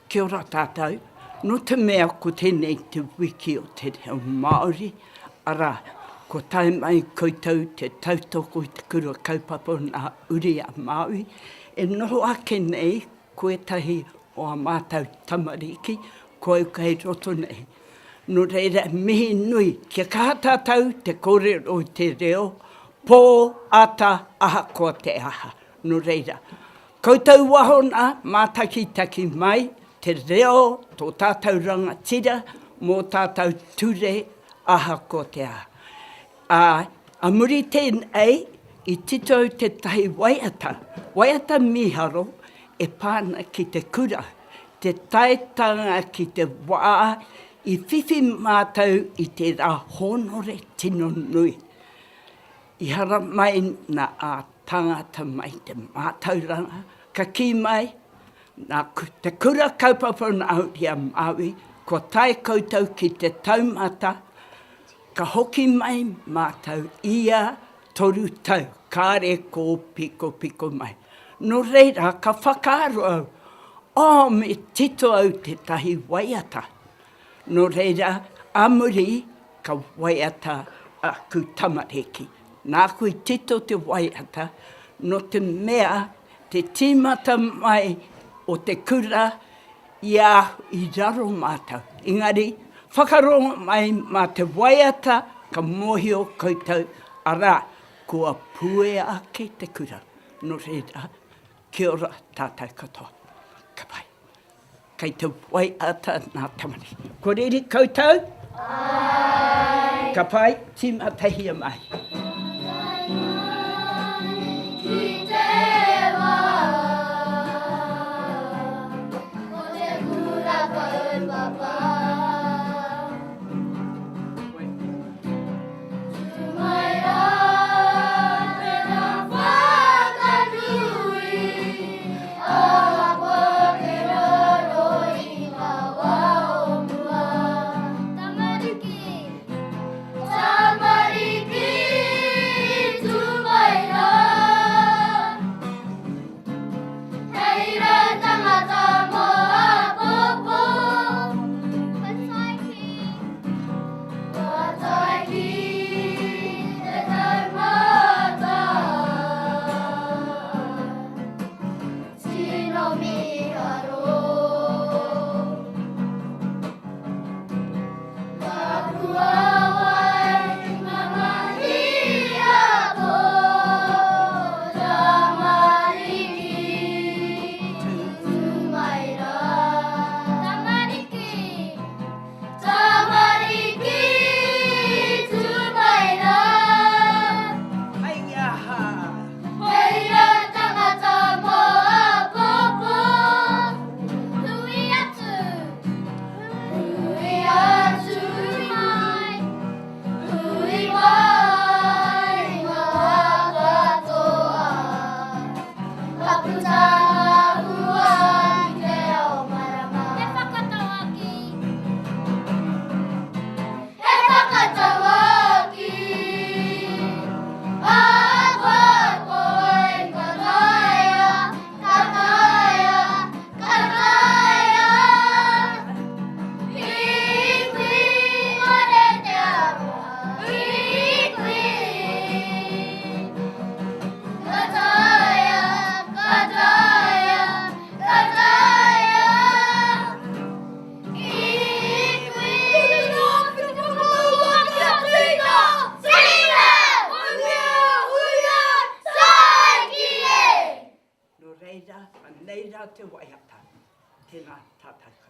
Kia ora tātou. No te mea ko tēnei te wiki o te reo Māori. Ara, ko tai mai koutou te tautoko i te kura kaupapa nā uri a Māui. E noho ake nei, koetahi o a mātou tamariki, koe kei roto nei. No reira mihi nui, kia kaha tātou te kōrero i te reo, pō ata aha ko te aha. No reira, koutou wahona mātaki mai, te reo tō tātou rangatira, mō tātou ture aha ko te aha. A muri tēnei, i tito te tahi waiata miharo, e pāna ki te kura, te taetanga ki te wā, i whiwhi mātou i te rā honore tino nui. I hara mai na a tangata mai te mātauranga, ka ki mai, nā te kura kaupapa na auri a Māui, ko tai koutou ki te taumata, ka hoki mai mātou ia toru tau, kāre ko piko mai. No reira, ka whakaaro au, me tito au te tahi waiata. No reira, amuri ka waiata aku tamariki. Nā kui tito te waiata, no te mea, te tīmata mai o te kura, ia i raro mātou. Engari, whakaronga mai mā te waiata, ka mohio koutou, ara, kua pue ake te kura. No reira, kia ora tātou katoa. Ka pai. Kei te waiata nā tamari. Ko riri koutou? Ai. Ka pai, tīmatahia mai. Neira te waiata, tēnā tātou.